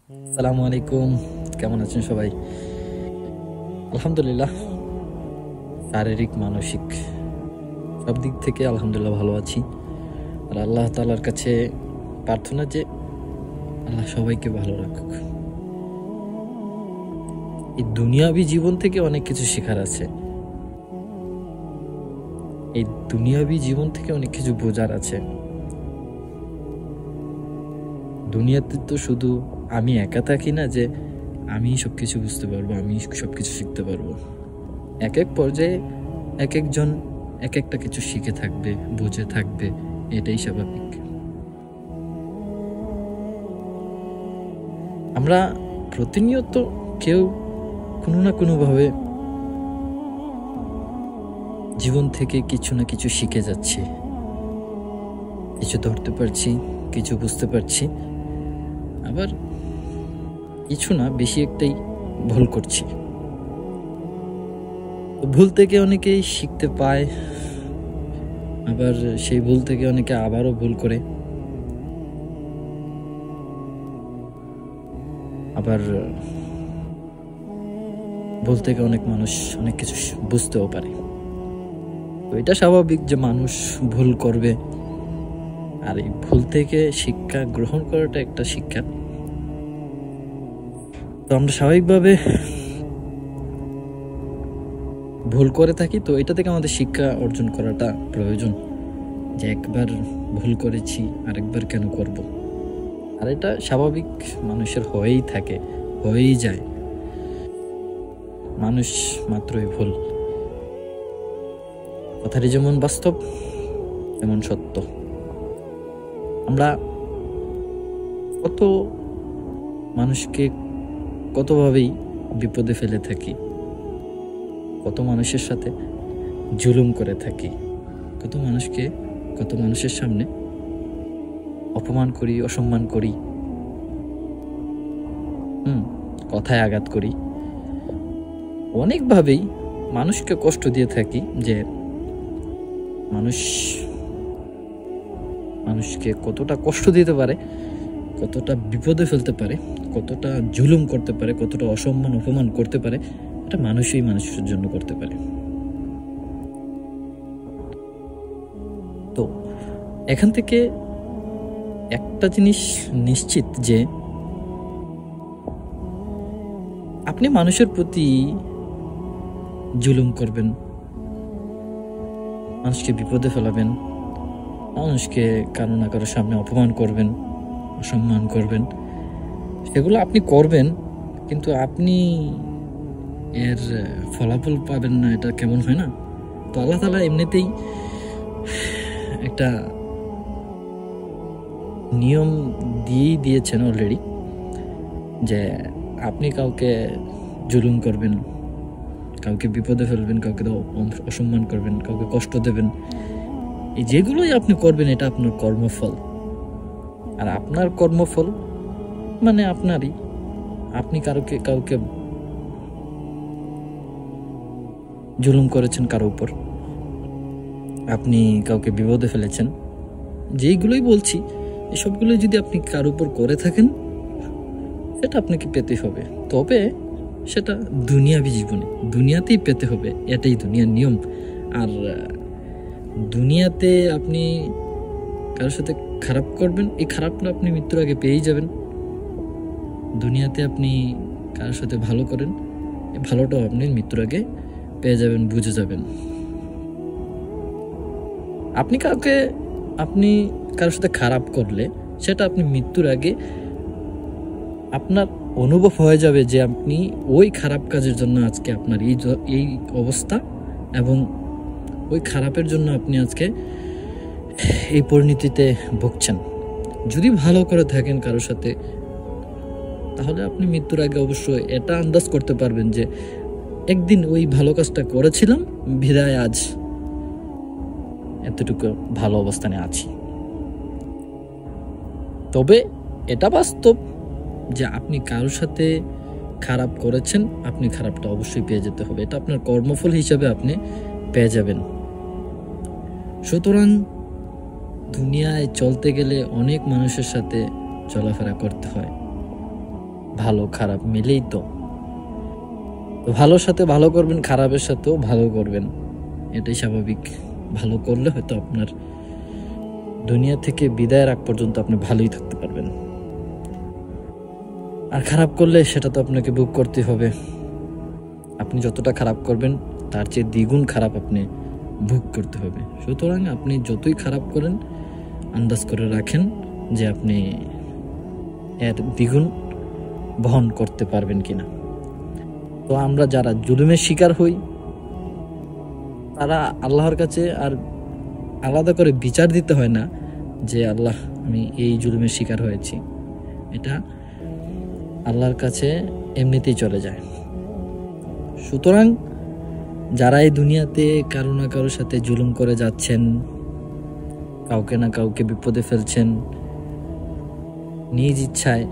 আসসালামু আলাইকুম, কেমন আছেন সবাই? আলহামদুলিল্লাহ, শারীরিক মানসিক সব দিক থেকে আলহামদুলিল্লাহ ভালো আছি। আর আল্লাহ তাআলার কাছে প্রার্থনা যে আল্লাহ সবাইকে ভালো রাখুক। এই দুনিয়াবি জীবন থেকে অনেক কিছু শেখার আছে, এই দুনিয়াবি জীবন থেকে অনেক কিছু বোঝার আছে। দুনিয়াতে তো শুধু আমি একা থাকি না যে আমি সবকিছু বুঝতে পারবো, আমি সবকিছু শিখতে পারবো। এক এক পর্যায়ে এক একজন এক একটা কিছু শিখে থাকবে, বুঝে থাকবে, এটাই স্বাভাবিক। আমরা প্রতিনিয়ত কেউ কোনো না কোনোভাবে জীবন থেকে কিছু না কিছু শিখে যাচ্ছি, কিছু ধরতে পারছি, কিছু বুঝতে পারছি, আবার কিছু না বেশি একটাই ভুল করছি। ভুল থেকে অনেকেই শিখতে পায়, আবার সেই ভুল থেকে অনেকে আবারও ভুল করে, আবার ভুল থেকে অনেক মানুষ অনেক কিছু বুঝতেও পারে। তো এটা স্বাভাবিক যে মানুষ ভুল করবে, আর এই ভুল থেকে শিক্ষা গ্রহণ করাটা একটা শিক্ষা। তো আমরা স্বাভাবিকভাবে ভুল করে থাকি, তো এটা থেকে আমাদের শিক্ষা অর্জন করাটা প্রয়োজন, যে একবার ভুল করেছি আরেকবার কেন করব। আর এটা স্বাভাবিক, মানুষের হয়েই থাকে, হয়েই যায়। মানুষ মাত্রই ভুল, কথাটি যেমন বাস্তব তেমন সত্য। আমরা কত মানুষকে কতভাবেই বিপদে ফেলে থাকি, কত মানুষের সাথে জুলুম করে থাকি, কত মানুষকে কত মানুষের সামনে অপমান করি, অসম্মান করি, কথায় আঘাত করি, অনেকভাবেই মানুষকে কষ্ট দিয়ে থাকি। যে মানুষকে কতটা কষ্ট দিতে পারে, কতটা বিপদে ফেলতে পারে, কতটা জুলুম করতে পারে, কতটা অসম্মান অপমান করতে পারে, এটা মানুষই মানুষের জন্য করতে পারে। তো এখান থেকে একটা জিনিস নিশ্চিত, যে আপনি মানুষের প্রতি জুলুম করবেন, মানুষকে বিপদে ফেলাবেন, মানুষকে কারো না কারো সামনে অপমান করবেন, অসম্মান করবেন, সেগুলো আপনি করবেন, কিন্তু আপনি এর ফলাফল পাবেন না, এটা কেমন হয় না? তো আল্লাহ তাআলা এমনিতেই একটা নিয়ম দিয়েই দিয়েছেন অলরেডি, যে আপনি কাউকে জুলুম করবেন, কাউকে বিপদে ফেলবেন, কাউকে অসম্মান করবেন, কাউকে কষ্ট দেবেন, এই যেগুলোই আপনি করবেন এটা আপনার কর্মফল। আর আপনার কর্মফল মানে আপনারই, আপনি কাউকে জুলুম করেছেন কারো উপর, আপনি কাউকে বিপদে ফেলেছেন, যেইগুলোই বলছি এসবগুলোই যদি আপনি কারো উপর করে থাকেন, সেটা আপনাকে পেতে হবে। তবে সেটা দুনিয়াবি জীবনে, দুনিয়াতেই পেতে হবে, এটাই দুনিয়ার নিয়ম। আর দুনিয়াতে আপনি কারোর সাথে খারাপ করবেন, এই খারাপটা আপনি মৃত্যুর আগে পেয়েই যাবেন। দুনিয়াতে আপনি কারোর সাথে ভালো করেন, এই ভালোটাও আপনি মৃত্যুর আগে পেয়ে যাবেন, বুঝে যাবেন। আপনি কারোর সাথে খারাপ করলে সেটা আপনি মৃত্যুর আগে আপনার অনুভব হয়ে যাবে, যে আপনি ওই খারাপ কাজের জন্য আজকে আপনার এই অবস্থা, এবং ওই খারাপের জন্য আপনি আজকে এই পরিণতিতে ভুগছেন। যদি ভালো করে থাকেন কারোর সাথে, তাহলে আপনি মৃত্যুর আগে অবশ্যই এটা আন্দাজ করতে পারবেন যে একদিন ওই ভালো কাজটা করেছিলাম, বিদায় আজ এতটুকু ভালো অবস্থানে আছি। তবে এটা বাস্তব যে আপনি কারোর সাথে খারাপ করেছেন, আপনি খারাপটা অবশ্যই পেয়ে যেতে হবে, এটা আপনার কর্মফল হিসাবে আপনি পেয়ে যাবেন। সুতরাং দুনিয়ায় চলতে গেলে অনেক মানুষের সাথে চলাফেরা করতে হয়, ভালো খারাপ মিলেই তো। ভালোর সাথে ভালো করবেন, খারাপের সাথেও ভালো করবেন, এটাই স্বাভাবিক। ভালো করলে হয়তো আপনার দুনিয়া থেকে বিদায়ের আগ পর্যন্ত আপনি ভালোই থাকতে পারবেন, আর খারাপ করলে সেটা তো আপনাকে ভোগ করতে হবে। আপনি যতটা খারাপ করবেন তার চেয়ে দ্বিগুণ খারাপ আপনি ভোগ করতে হবে। সুতরাং আপনি যতই খারাপ করেন আন্দাজ করে রাখেন যে আপনি এর দ্বিগুণ বহন করতে পারবেন কিনা। তো আমরা যারা জুলুমের শিকার হই তারা আল্লাহর কাছে আর আলাদা করে বিচার দিতে হয় না যে আল্লাহ আমি এই জুলুমের শিকার হয়েছি, এটা আল্লাহর কাছে এমনিতেই চলে যায়। সুতরাং যারা এই দুনিয়াতে কারো না কারোর সাথে জুলুম করে যাচ্ছেন, কাউকে না কাউকে বিপদে ফেলছেন, নিজ ইচ্ছায়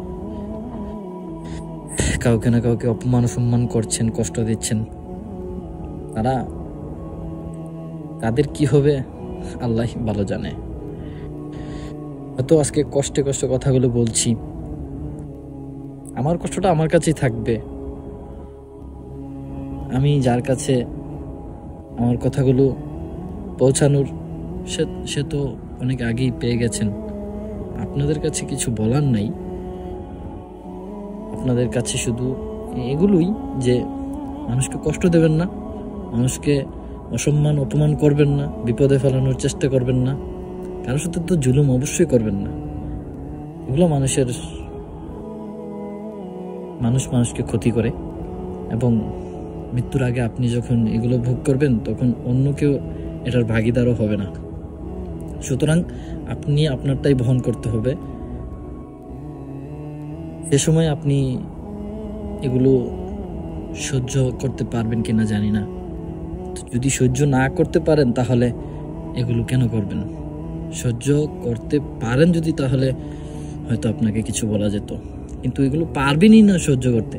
কাউকে না কাউকে অপমান সম্মান করছেন, কষ্ট দিচ্ছেন, তাদের কি হবে আল্লাহ ভালো জানে। হয়তো আজকে কষ্টে কষ্টে কথাগুলো বলছি, আমার কষ্টটা আমার কাছেই থাকবে। আমি যার কাছে আমার কথাগুলো পৌঁছানোর সে তো অনেক আগেই পেয়ে গেছেন। আপনাদের কাছে কিছু বলার নাই, আপনাদের কাছে শুধু এগুলোই যে মানুষকে কষ্ট দেবেন না, মানুষকে অসম্মান অপমান করবেন না, বিপদে ফেলানোর চেষ্টা করবেন না, কারোর সাথে তো জুলুম অবশ্যই করবেন না। এগুলো মানুষকে ক্ষতি করে, এবং মৃত্যুর আগে আপনি যখন এগুলো ভোগ করবেন তখন অন্য কেউ এটার ভাগিদারও হবে না। সুতরাং আপনি আপনারটাই বহন করতে হবে। সে সময় আপনি এগুলো সহ্য করতে পারবেন কিনা জানি না। যদি সহ্য না করতে পারেন তাহলে এগুলো কেন করবেন? সহ্য করতে পারেন যদি, তাহলে হয়তো আপনাকে কিছু বলা যেত, কিন্তু এগুলো পারবেনই না সহ্য করতে,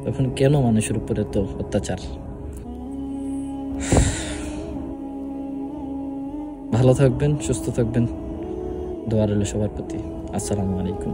তখন কেন মানুষের উপরে তো অত্যাচার। ভালো থাকবেন, সুস্থ থাকবেন, দোয়া রইল সবার প্রতি। আসসালামু আলাইকুম।